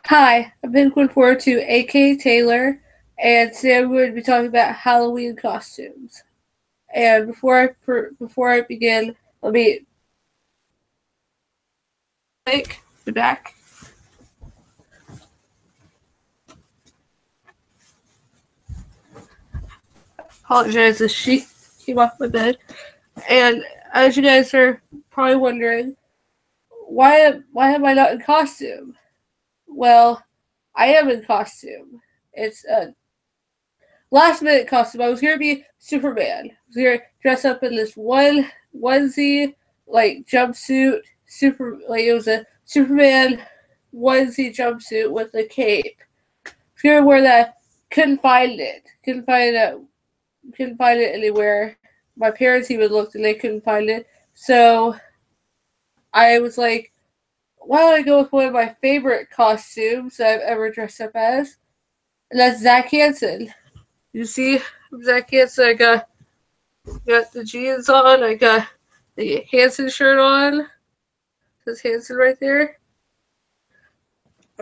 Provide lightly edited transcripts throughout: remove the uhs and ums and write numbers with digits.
Hi, I'm looking forward to AK Taylor, and today we're going to be talking about Halloween costumes. And before I begin, let me be back. Apologize, the sheet came off my bed. And as you guys are probably wondering, why am I not in costume? Well, I am in costume. It's a last minute costume. I was gonna be Superman. I was gonna dress up in this one onesie, like jumpsuit, it was a Superman onesie jumpsuit with a cape. I was gonna wear that. Couldn't find it. Couldn't find it anywhere. My parents even looked and they couldn't find it. So I was like, why don't I go with one of my favorite costumes I've ever dressed up as? And that's Zach Hansen. You see, Zach Hansen, I got the jeans on, I got the Hansen shirt on. Says Hansen right there.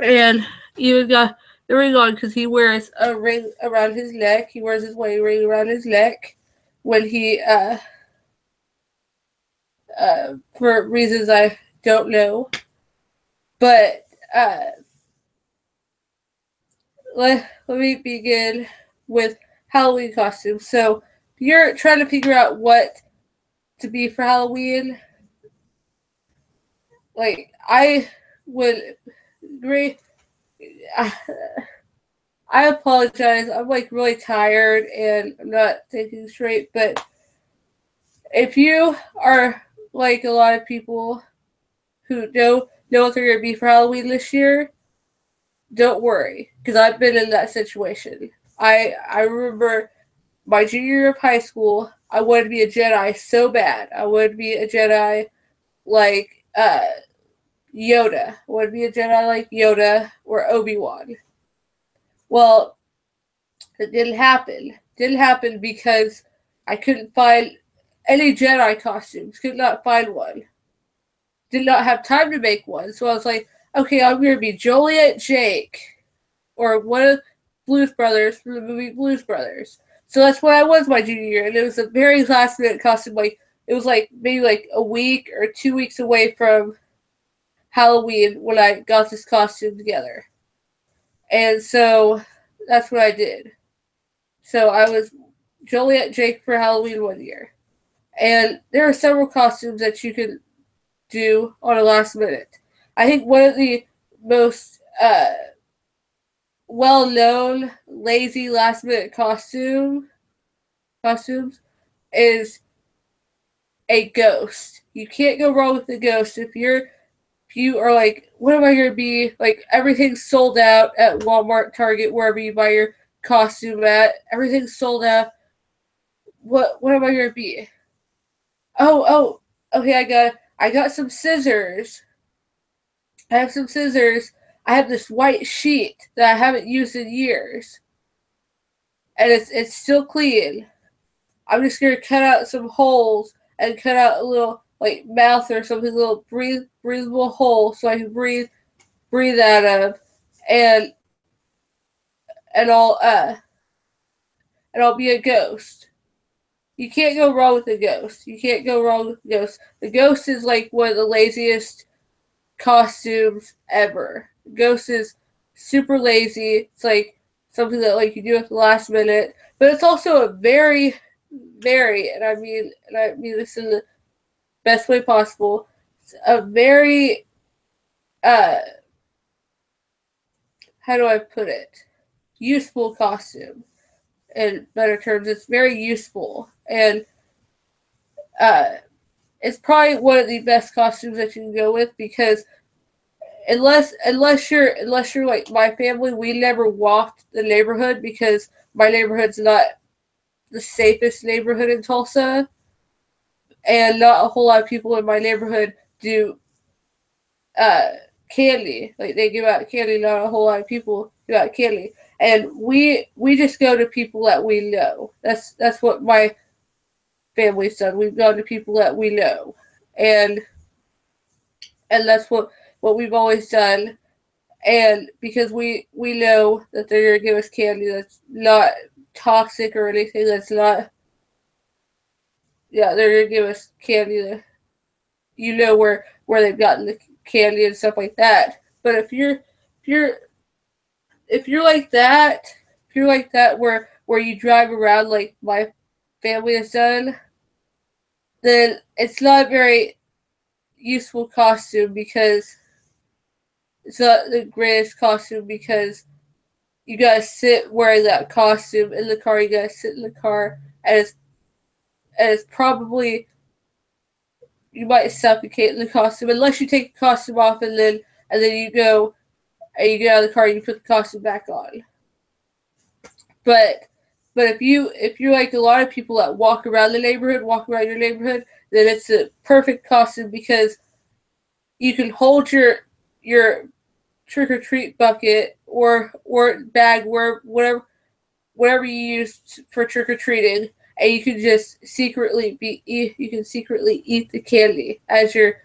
And even got the ring on because he wears a ring around his neck. He wears his wedding ring around his neck when he, for reasons I don't know. But let me begin with Halloween costumes. So you're trying to figure out what to be for Halloween. Like I would agree. I apologize. I'm like really tired and I'm not thinking straight. But if you are like a lot of people who know what they're gonna be for Halloween this year, don't worry because I've been in that situation. I remember my junior year of high school. I wanted to be a Jedi so bad. I wanted to be a Jedi like Yoda. I wanted to be a Jedi like Yoda or Obi-Wan. Well, it didn't happen. Didn't happen because I couldn't find any Jedi costumes. Could not find one. Did not have time to make one. So I was like, okay, I'm going to be Joliet Jake or one of Blues Brothers from the movie Blues Brothers. So that's what I was my junior year. And it was a very last minute costume. Like, it was like maybe like a week or 2 weeks away from Halloween when I got this costume together. And so that's what I did. So I was Joliet Jake for Halloween one year. And there are several costumes that you can do on a last minute. I think one of the most well known lazy last minute costumes is a ghost. You can't go wrong with a ghost if you are like, what am I gonna be? Like everything's sold out at Walmart, Target, wherever you buy your costume at. Everything's sold out. What am I gonna be? Okay, I got some scissors. I have some scissors. I have this white sheet that I haven't used in years. And it's still clean. I'm just gonna cut out some holes and cut out a little like mouth or something, a little breathable hole so I can breathe out of, and and I'll uh and I'll be a ghost. You can't go wrong with a ghost. You can't go wrong with a ghost. The ghost is like one of the laziest costumes ever. Ghost is super lazy. It's like something that like you do at the last minute, but it's also a very, and I mean this in the best way possible. It's a very uh how do I put it? Useful costume. In better terms, it's very useful and uh it's probably one of the best costumes that you can go with because unless you're like my family, we never walked the neighborhood because my neighborhood's not the safest neighborhood in Tulsa, and not a whole lot of people in my neighborhood do uh, candy. Like they give out candy. Not a whole lot of people give out candy, and we just go to people that we know. That's what my family's done. We've gone to people that we know, and that's what we've always done. And because we know that they're going to give us candy that's not toxic or anything, that's not, yeah, they're going to give us candy that you know where they've gotten the candy and stuff like that. But you're if you're like that, if you're like that where you drive around like my family has done, then it's not a very useful costume because it's not the greatest costume because you gotta sit wearing that costume in the car. You gotta sit in the car, and it's probably you might suffocate in the costume unless you take the costume off and then you go and you get out of the car and you put the costume back on. But if you're like a lot of people that walk around your neighborhood, then it's a perfect costume because you can hold your trick or treat bucket or bag whatever you use for trick or treating, and you can just secretly eat the candy as you're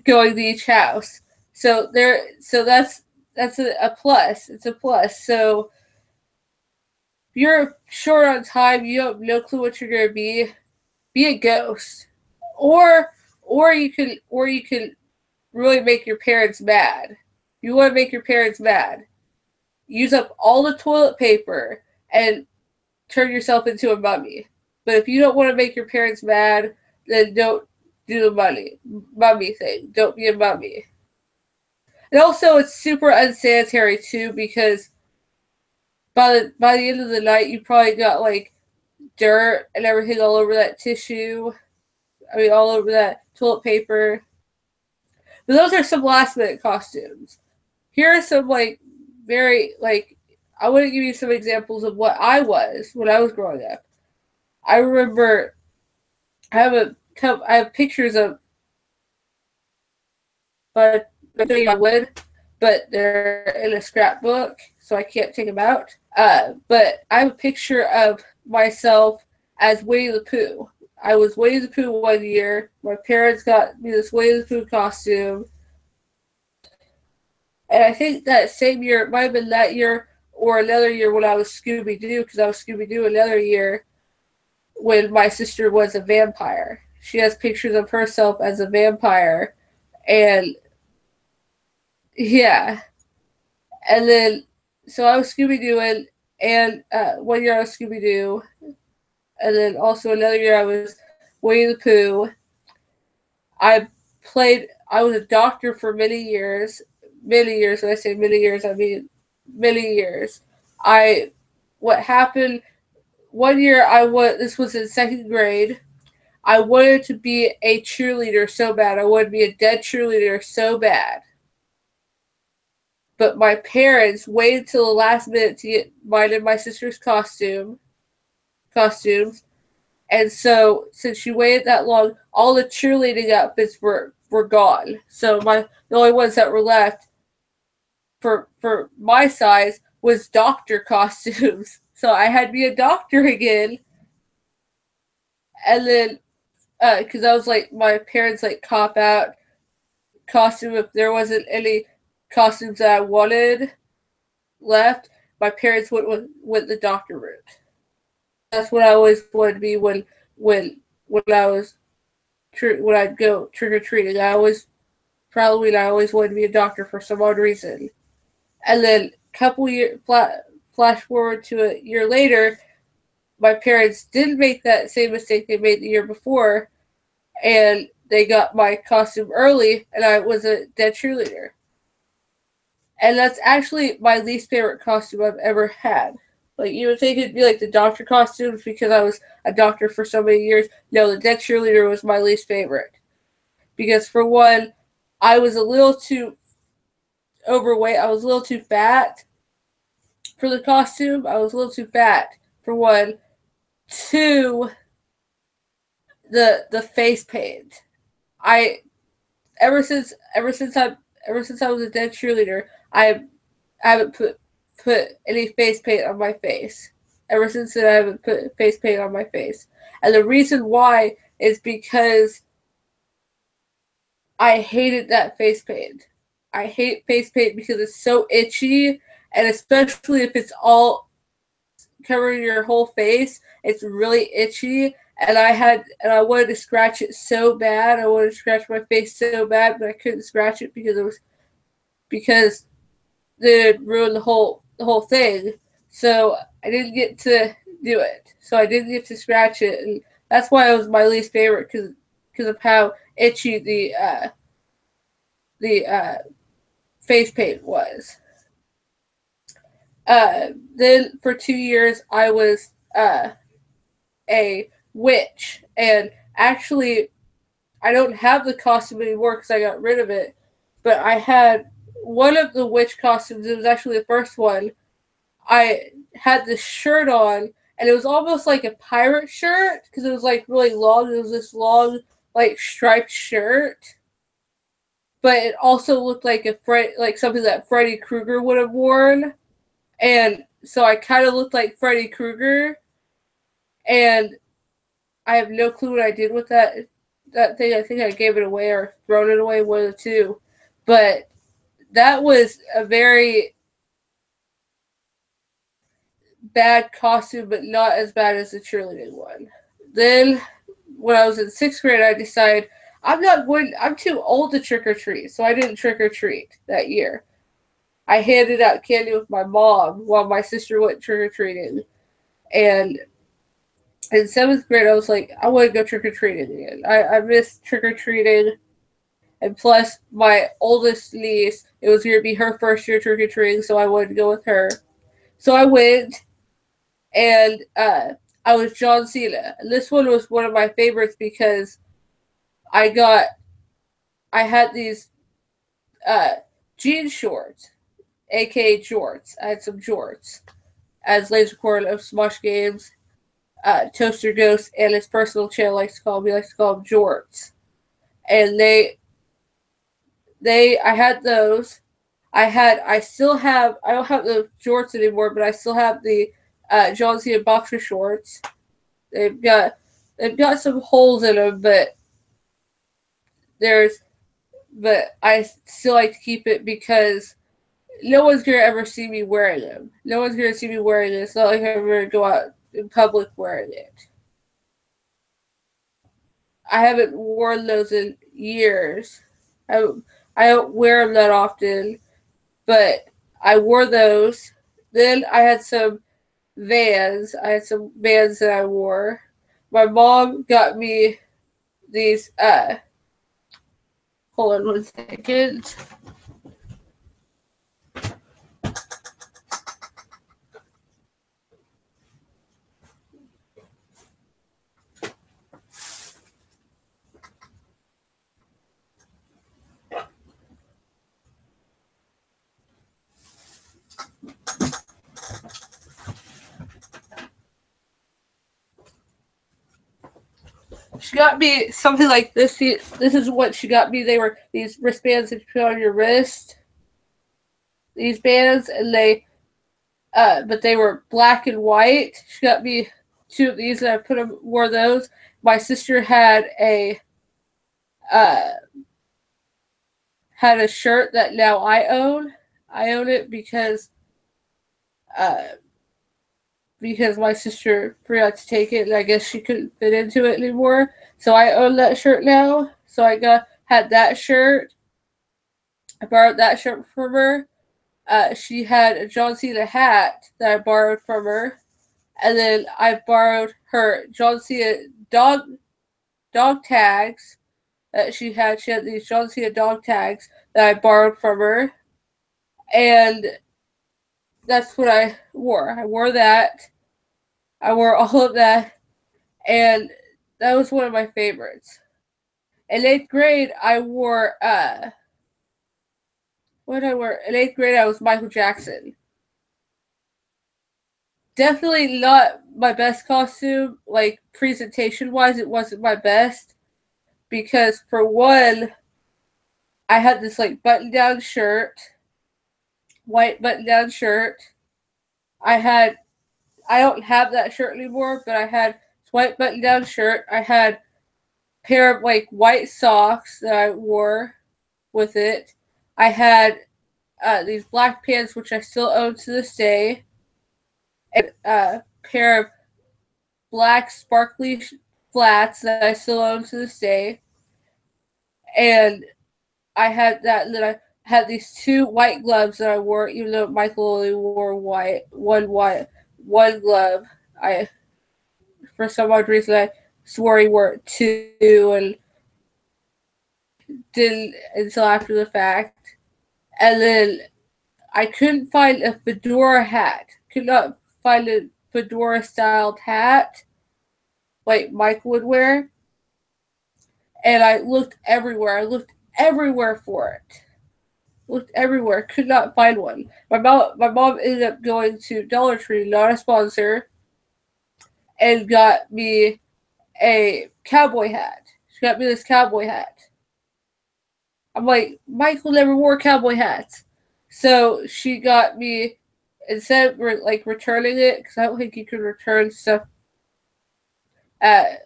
going to each house. So that's a plus. It's a plus. So if you're short on time, you have no clue what you're gonna be a ghost, or or you can really make your parents mad. If you want to make your parents mad, use up all the toilet paper and turn yourself into a mummy. But if you don't want to make your parents mad, then don't do the mummy thing. Don't be a mummy. And also, it's super unsanitary too because by the end of the night, you probably got like dirt and everything all over that tissue. I mean, all over that toilet paper. But those are some last minute costumes. Here are some like very like I want to give you some examples of what I was when I was growing up. I remember I have pictures of but I would, but they're in a scrapbook, so I can't take them out. But I have a picture of myself as Winnie the Pooh. I was Winnie the Pooh one year. My parents got me this Winnie the Pooh costume, and I think that same year, it might have been that year or another year when I was Scooby Doo, because I was Scooby Doo another year when my sister was a vampire. She has pictures of herself as a vampire, and yeah, and then so I was Scooby Doo, and one year I was Scooby Doo, and then also another year I was Winnie the Pooh. I I was a doctor for many years. Many years. When I say many years, I mean many years. I what happened one year this was in second grade. I wanted to be a cheerleader so bad. I wanted to be a dead cheerleader so bad. But my parents waited till the last minute to get mine and my sister's costumes. And so since she waited that long, all the cheerleading outfits were gone. So the only ones that were left for my size was doctor costumes. So I had to be a doctor again. And then because that was like my parents like cop out costume. If there wasn't any costumes that I wanted left, my parents went the doctor route. That's what I always wanted to be when I was when I'd go trick or treating. I always wanted to be a doctor for some odd reason. And then flash forward to a year later, my parents didn't make that same mistake they made the year before, and they got my costume early, and I was a dead cheerleader. And that's actually my least favorite costume I've ever had. Like, you would think it'd be like the doctor costumes because I was a doctor for so many years. No, the dead cheerleader was my least favorite. Because, for one, I was a little too overweight. I was a little too fat for the costume. I was a little too fat, for one. Two, the face paint. I ever since I was a dead cheerleader, I haven't put any face paint on my face. Ever since then, I haven't put face paint on my face, and the reason why is because I hated that face paint. I hate face paint because it's so itchy, and especially if it's all covering your whole face, it's really itchy. And I wanted to scratch it so bad. I wanted to scratch my face so bad, but I couldn't scratch it because it ruined the whole thing. So I didn't get to do it. So I didn't get to scratch it, and that's why it was my least favorite because of how itchy the face paint was. Then for 2 years I was a witch, and actually I don't have the costume anymore because I got rid of it. But I had one of the witch costumes. It was actually the first one. I had this shirt on, and it was almost like a pirate shirt because it was like really long. It was this long, like striped shirt, but it also looked like like something that Freddy Krueger would have worn, and so I kind of looked like Freddy Krueger, and I have no clue what I did with that thing. I think I gave it away or thrown it away, one of the two. But that was a very bad costume, but not as bad as the cheerleading one. Then, when I was in 6th grade, I decided I'm too old to trick or treat, so I didn't trick or treat that year. I handed out candy with my mom while my sister went trick or treating. And in 7th grade, I was like, I want to go trick or treating again. I missed trick or treating. And plus, my oldest niece, it was going to be her first year trick or treating, so I wanted to go with her. So I went, and I was John Cena. And this one was one of my favorites because I had these jean shorts, aka jorts. I had some jorts, as Laser Corn of Smosh Games, Toaster Ghost, and his personal channel likes to call them jorts. And I had those. I don't have the jorts anymore, but I still have the John Cena boxer shorts. They've got some holes in them, but I still like to keep it because no one's gonna ever see me wearing them. No one's gonna see me wearing it. It's not like I'm gonna go out in public wearing it. I haven't worn those in years. I don't wear them that often, but I wore those. Then I had some Vans. I had some Vans that I wore. My mom got me these. Hold on 1 second. She got me something like this. This is what she got me. They were these wristbands that you put on your wrist. These bands, and but they were black and white. She got me 2 of these, and I wore those. My sister had a shirt that now I own. I own it because my sister forgot to take it, and I guess she couldn't fit into it anymore. So I own that shirt now. So I had that shirt. I borrowed that shirt from her. She had a John Cena hat that I borrowed from her, and then I borrowed her John Cena dog tags that she had. She had these John Cena dog tags that I borrowed from her, and that's what I wore. I wore that. I wore all of that, and that was one of my favorites. In 8th grade, I wore what did I wear? In 8th grade, I was Michael Jackson. Definitely not my best costume. Like, presentation-wise, it wasn't my best. Because, for one, I had this, like, button-down shirt. White button-down shirt. I don't have that shirt anymore, but I had this white button-down shirt. I had a pair of, like, white socks that I wore with it. I had these black pants, which I still own to this day, and a pair of black sparkly flats that I still own to this day. And I had that, and then I had these 2 white gloves that I wore, even though Michael only wore one glove. I, for some odd reason, I swore he wore 2 and didn't until after the fact. And then I couldn't find a fedora hat. Could not find a fedora styled hat like Mike would wear. And I looked everywhere. I looked everywhere for it. Looked everywhere. Could not find one. My mom ended up going to Dollar Tree, not a sponsor, and got me a cowboy hat. She got me this cowboy hat. I'm like, Michael never wore cowboy hats. So she got me, instead of like returning it, because I don't think you could return stuff to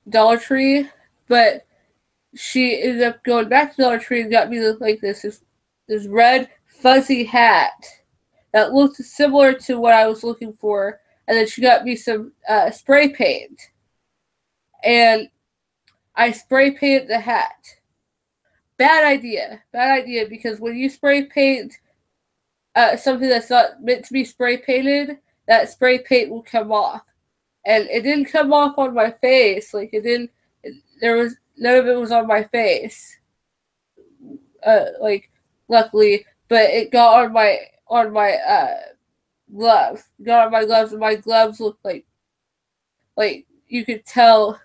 Dollar Tree, but she ended up going back to Dollar Tree and got me this red fuzzy hat that looked similar to what I was looking for, and then she got me some spray paint, and I spray painted the hat. Bad idea, because when you spray paint something that's not meant to be spray painted, that spray paint will come off. And it didn't come off on my face. Like, it didn't, there was, none of it was on my face. Luckily, but it got on my gloves. Got on my gloves, and my gloves looked like you could tell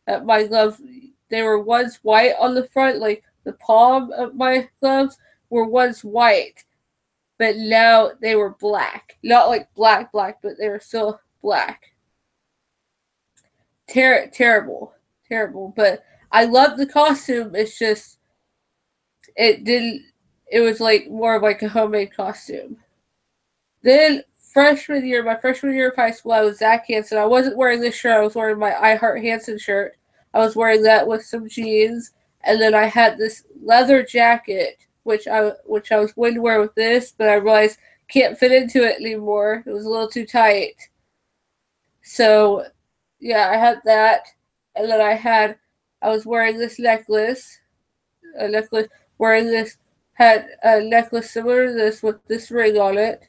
that my gloves, they were once white on the front, like the palm of my gloves were once white, but now they were black. Not like black, but they were still black. Terrible. But I love the costume. It's just, it was like more of like a homemade costume. Then my freshman year of high school, I was Zach Hansen. I wasn't wearing this shirt. I was wearing my I Heart Hansen shirt. I was wearing that with some jeans, and then I had this leather jacket, which I was going to wear with this, but I realized can't fit into it anymore. It was a little too tight. So, yeah, I had that, and then I was wearing this necklace, had a necklace similar to this with this ring on it.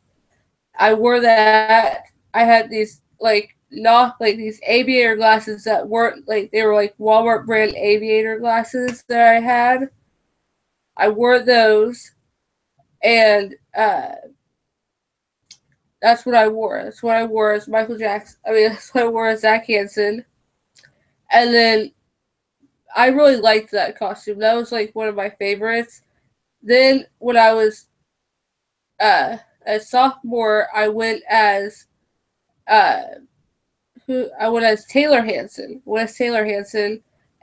I wore that. I had these these aviator glasses that weren't they were like Walmart brand aviator glasses that I had. I wore those, and that's what I wore. That's what I wore as Michael Jackson. That's what I wore as Zach Hansen. And then I really liked that costume. That was like one of my favorites. Then when I was a sophomore, I went as Taylor Hansen.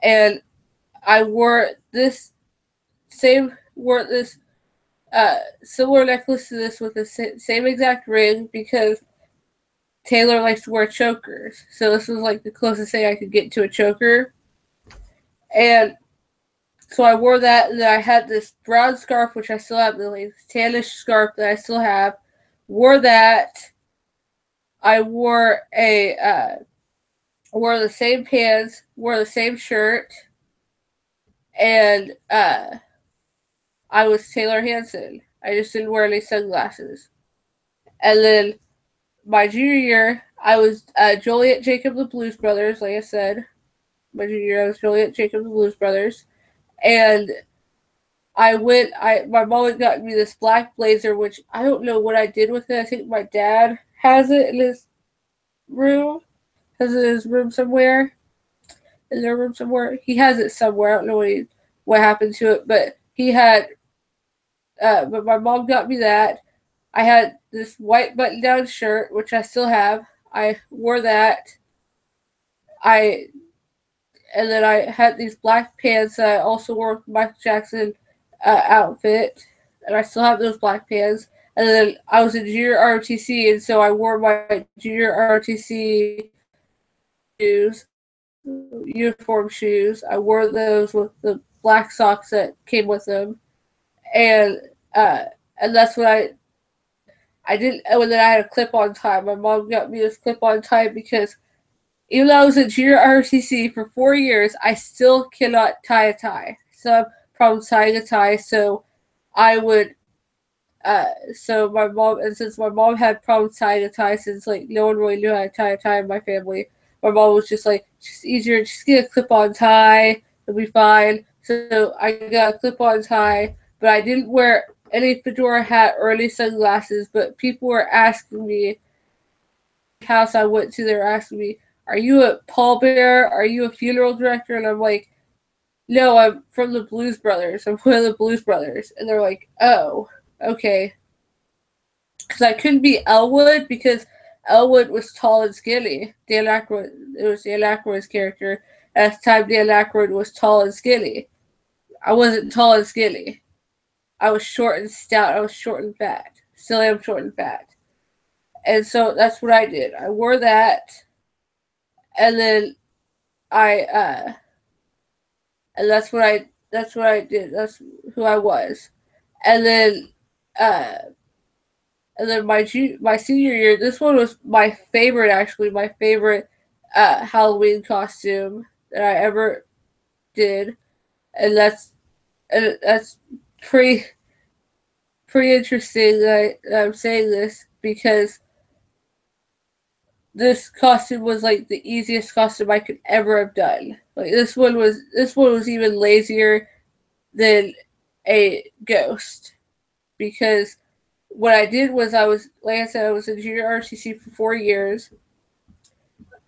And I wore this similar necklace to this with the same exact ring, because Taylor likes to wear chokers. So this was like the closest thing I could get to a choker. And so I wore that, and then I had this brown scarf, which I still have, the tannish scarf that I still have. Wore that. I wore wore the same pants, wore the same shirt, and I was Taylor Hansen. I just didn't wear any sunglasses. And then my junior year, I was Joliet Jacob the Blues Brothers, like I said. My junior year, I was Joliet Jacob the Blues Brothers. And my mom had gotten me this black blazer, which I don't know what I did with it. I think my dad has it in his room. Has it in his room somewhere. In their room somewhere. He has it somewhere. I don't know what happened to it, but he had but my mom got me that. I had this white button-down shirt, which I still have. I wore that. And then I had these black pants that I also wore with Michael Jackson outfit, and I still have those black pants. And then I was in junior ROTC, and so I wore my junior ROTC shoes. uniform shoes. I wore those with the black socks that came with them, and uh, and that's what I didn't. And then I had a clip-on tie. My mom got me this clip-on tie because even though I was in junior ROTC for 4 years, I still cannot tie a tie. So I have problems tying a tie. So I would. So my mom, and since my mom had problems tying a tie, since like no one really knew how to tie a tie in my family, my mom was just like, "It's easier, just get a clip-on tie, it'll be fine." So I got a clip-on tie, but I didn't wear any fedora hat or any sunglasses. But people were asking me, house I went to, they were asking me, "Are you a pallbearer? Are you a funeral director?" And I'm like, "No, I'm from the Blues Brothers. I'm one of the Blues Brothers." And they're like, "Oh, okay." Because I couldn't be Elwood because Elwood was tall and skinny. Dan Aykroyd, it was Dan Aykroyd's character. At the time, Dan Aykroyd was tall and skinny. I wasn't tall and skinny. I was short and stout. I was short and fat. Still am short and fat. And so that's what I did. I wore that, and then I and that's what I did. That's who I was. And then uh and then my senior year, this one was my favorite, actually, my favorite Halloween costume that I ever did. And that's pretty pretty interesting that I'm saying this because this costume was like the easiest costume I could ever have done. Like this one was even lazier than a ghost because what I did was I was, like I said, I was in junior RTC for 4 years,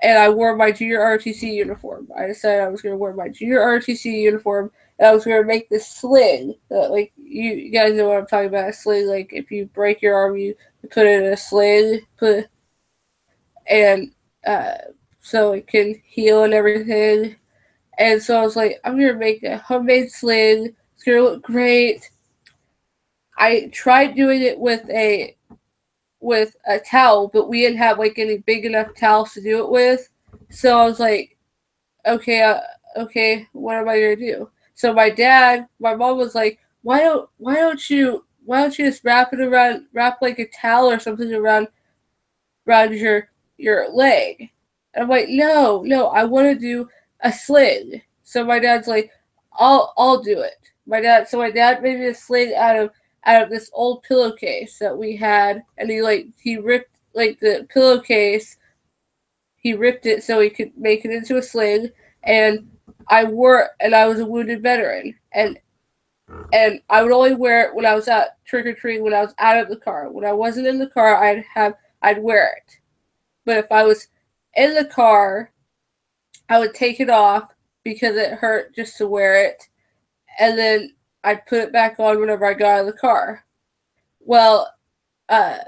and I wore my junior RTC uniform. I decided I was going to wear my junior RTC uniform, and I was going to make this sling. Like you guys know what I'm talking about. A sling, like if you break your arm, you put it in a sling, and uh, so it can heal and everything. And so I was like, I'm gonna make a homemade sling. It's gonna look great. I tried doing it with a towel, but we didn't have like any big enough towels to do it with. So I was like, okay, what am I gonna do? So my mom was like, why don't you just wrap like a towel or something around your leg? And I'm like, no, I want to do a sling. So my dad's like, I'll do it. My dad made me a sling out of this old pillowcase that we had, and he ripped like the pillowcase, he ripped it so he could make it into a sling, and I wore it, and I was a wounded veteran, and I would only wear it when I was out trick or treating, when I was out of the car. When I wasn't in the car, I'd wear it. But if I was in the car, I would take it off because it hurt just to wear it, and then I'd put it back on whenever I got out of the car. Well, uh,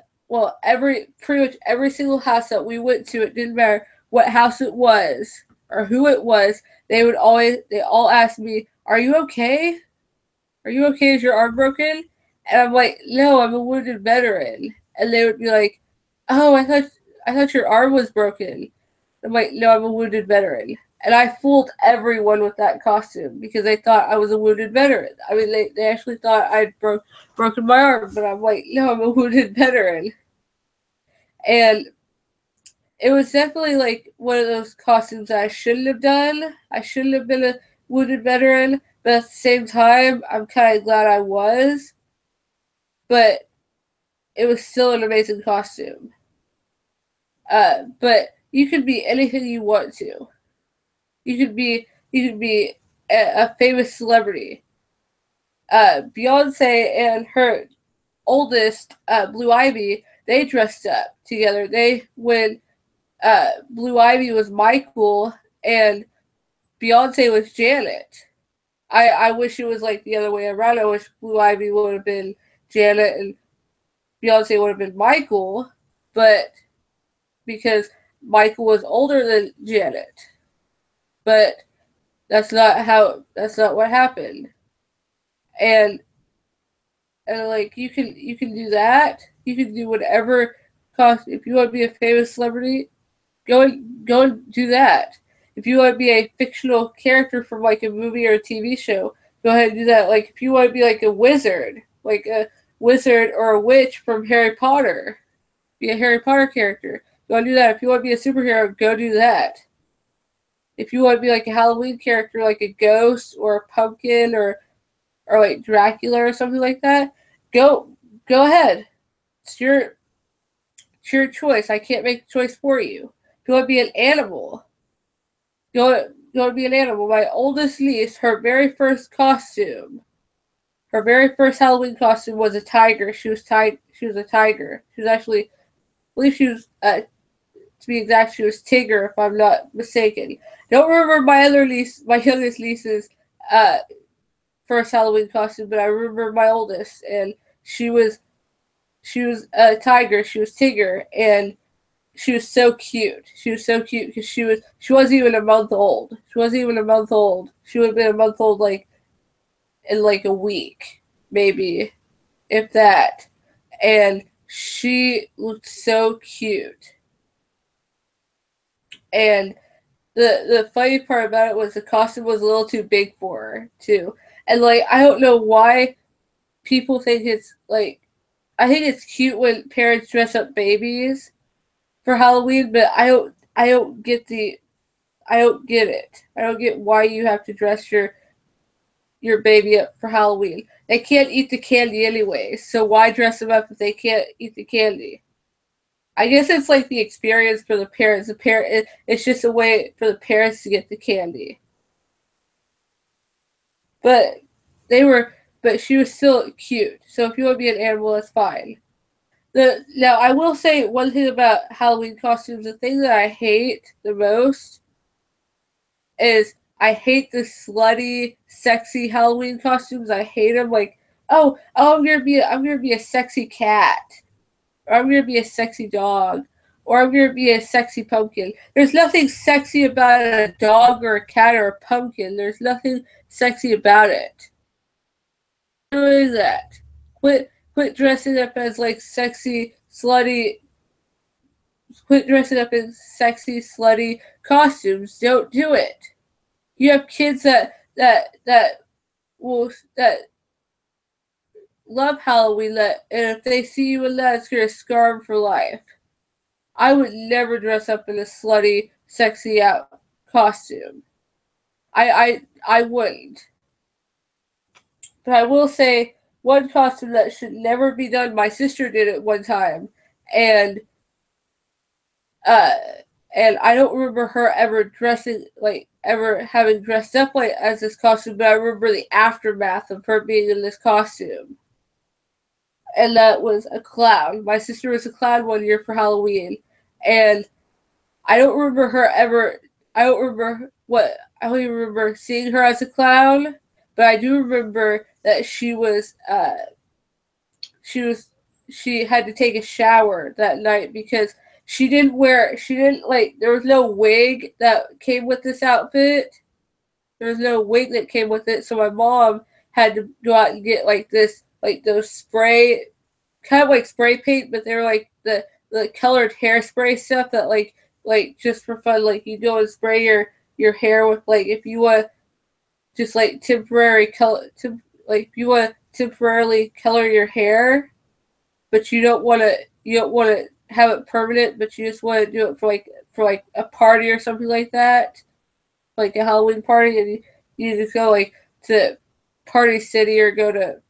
every pretty much every single house that we went to, it didn't matter what house it was or who it was, they all asked me, "Are you okay? Are you okay? Is your arm broken?" And I'm like, "No, I'm a wounded veteran." And they would be like, "Oh, I thought your arm was broken." I'm like, "No, I'm a wounded veteran." And I fooled everyone with that costume because they thought I was a wounded veteran. I mean, they actually thought I'd broken my arm, but I'm like, "No, I'm a wounded veteran." And it was definitely like one of those costumes that I shouldn't have done. I shouldn't have been a wounded veteran, but at the same time, I'm kind of glad I was. But it was still an amazing costume. But you could be anything you want to. You could be a famous celebrity. Beyonce and her oldest, Blue Ivy, they dressed up together. When Blue Ivy was Michael and Beyonce was Janet. I wish it was like the other way around. I wish Blue Ivy would have been Janet and Beyonce would have been Michael, but because Michael was older than Janet. But that's not what happened. And like you can do that. You can do whatever cost if you want to be a famous celebrity, go and do that. If you want to be a fictional character from like a movie or a TV show, go ahead and do that. Like if you want to be like a wizard or a witch from Harry Potter, be a Harry Potter character. Go do that. If you want to be a superhero, go do that. If you want to be like a Halloween character, like a ghost or a pumpkin or like Dracula or something like that, go ahead. It's your choice. I can't make the choice for you. If you want to be an animal, go be an animal. My oldest niece, her very first costume, her very first Halloween costume was a tiger. She was a tiger. She was actually, I believe she was, to be exact, she was Tigger, if I'm not mistaken. Don't remember my youngest niece's first Halloween costume, but I remember my oldest, and she was a tiger. She was Tigger, and she was so cute. She was so cute because she wasn't even a month old. She wasn't even a month old. She would have been a month old like in like a week, maybe, if that. And she looked so cute. And the funny part about it was the costume was a little too big for her too. And like I don't know why people think it's like, I think it's cute when parents dress up babies for Halloween, but I don't get it. I don't get why you have to dress your baby up for Halloween. They can't eat the candy anyway, so why dress them up if they can't eat the candy? I guess it's like the experience for the parents. It's just a way for the parents to get the candy. But she was still cute. So if you want to be an animal, that's fine. Now I will say one thing about Halloween costumes. The thing that I hate the most is I hate the slutty, sexy Halloween costumes. I hate them. Like, I'm gonna be a sexy cat, or I'm gonna be a sexy dog, or I'm gonna be a sexy pumpkin. There's nothing sexy about a dog or a cat or a pumpkin. There's nothing sexy about it. Doing that. Quit dressing up as like sexy, slutty. Quit dressing up in sexy, slutty costumes. Don't do it. You have kids that love Halloween, and if they see you in that, it's gonna scar them for life. I would never dress up in a slutty, sexy out costume. I wouldn't. But I will say one costume that should never be done. My sister did it one time, and I don't remember her ever having dressed up like as this costume, but I remember the aftermath of her being in this costume. And that was a clown. My sister was a clown one year for Halloween, and I don't even remember seeing her as a clown, but I do remember that she had to take a shower that night because there was no wig that came with this outfit. There was no wig that came with it, so my mom had to go out and get those spray, kind of like spray paint, but they're like the colored hairspray stuff that like just for fun, like you go and spray your hair with, like if you want just like temporary color, like if you want to temporarily color your hair, but you don't want to have it permanent, but you just want to do it for a party or something like that, like a Halloween party, and you just go like to Party City or go to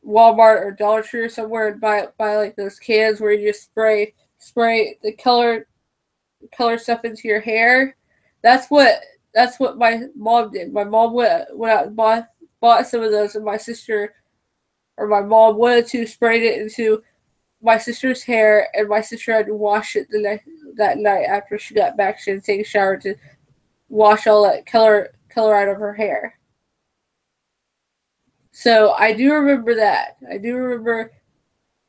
Walmart or Dollar Tree or somewhere and buy like those cans where you just spray the color stuff into your hair. That's what my mom did. My mom went out and bought some of those, and my sister or my mom wanted to sprayed it into my sister's hair, and my sister had to wash it that night after she got back. She had to take a shower to wash all that color out of her hair. So I do remember that. I do remember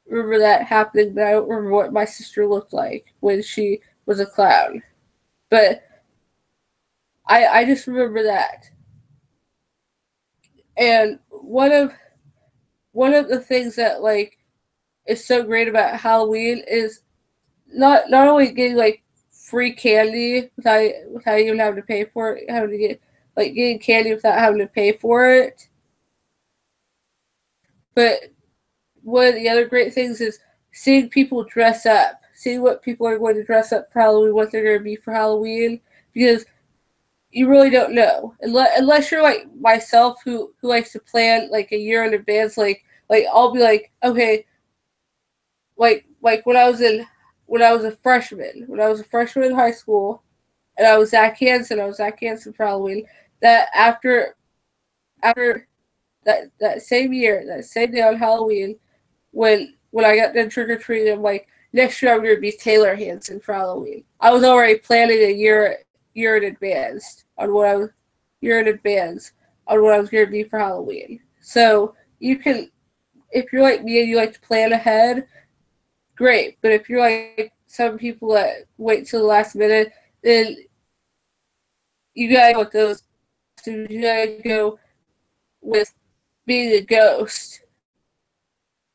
that happening, but I don't remember what my sister looked like when she was a clown. But I just remember that. And one of the things that like is so great about Halloween is not only getting like free candy without even having to pay for it, having to getting candy without having to pay for it. But one of the other great things is seeing people dress up, seeing what people are going to dress up for Halloween, what they're going to be for Halloween, because you really don't know unless you're like myself who likes to plan like a year in advance. Like I'll be like, okay, like when I was a freshman in high school, and I was Zach Hansen for Halloween. That after that same year, that same day on Halloween, when I got done trick or treating, I'm like, next year I'm gonna be Taylor Hansen for Halloween. I was already planning a year in advance on what I was gonna be for Halloween. So you can, if you're like me and you like to plan ahead, great. But if you're like some people that wait till the last minute, then you gotta go with those. So you gotta go with being a ghost.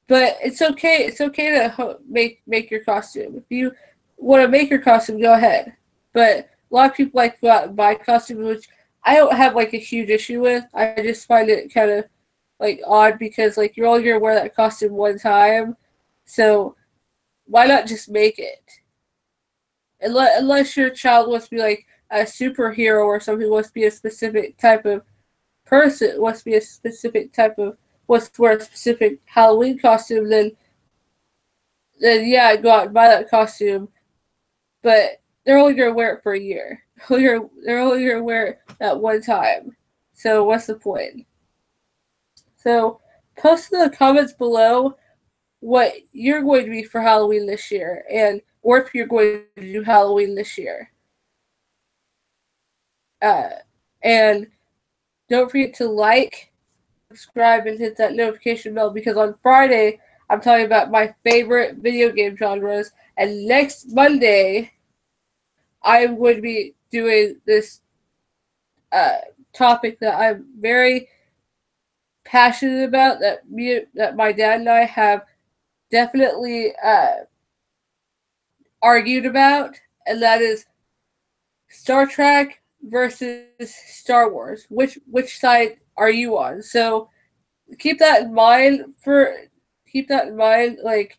But it's okay. It's okay to make your costume. If you want to make your costume, go ahead. But a lot of people like to go out and buy costumes, which I don't have like a huge issue with. I just find it kind of like odd because like you're only gonna wear that costume one time, so why not just make it? Unless your child wants to be like a superhero or something, wants to be a specific type of person, wants to wear a specific Halloween costume, then yeah, go out and buy that costume. But they're only gonna wear it for a year. They're only gonna wear it that one time. So what's the point? So post in the comments below what you're going to be for Halloween this year, or if you're going to do Halloween this year. And don't forget to like, subscribe, and hit that notification bell, because on Friday I'm talking about my favorite video game genres, and next Monday I'm going to be doing this topic that I'm very passionate about, that my dad and I have definitely argued about, and that is Star Trek versus Star Wars. Which side are you on? So keep that in mind. Like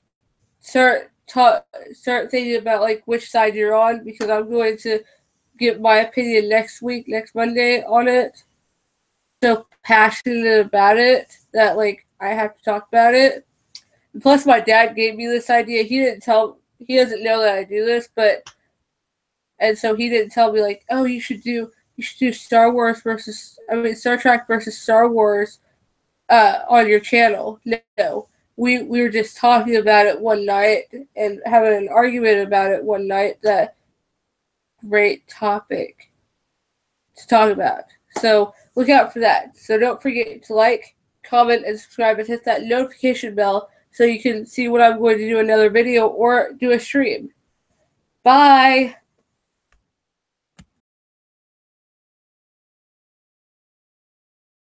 start thinking about like which side you're on, because I'm going to give my opinion next Monday on it. So passionate about it that like I have to talk about it. And plus, my dad gave me this idea. He doesn't know that I do this, and so he didn't tell me like, oh, you should do Star Trek versus Star Wars on your channel. No. We were just talking about it one night and having an argument about it one night. That great topic to talk about. So look out for that. So don't forget to like, comment, and subscribe, and hit that notification bell so you can see when I'm going to do another video or do a stream. Bye!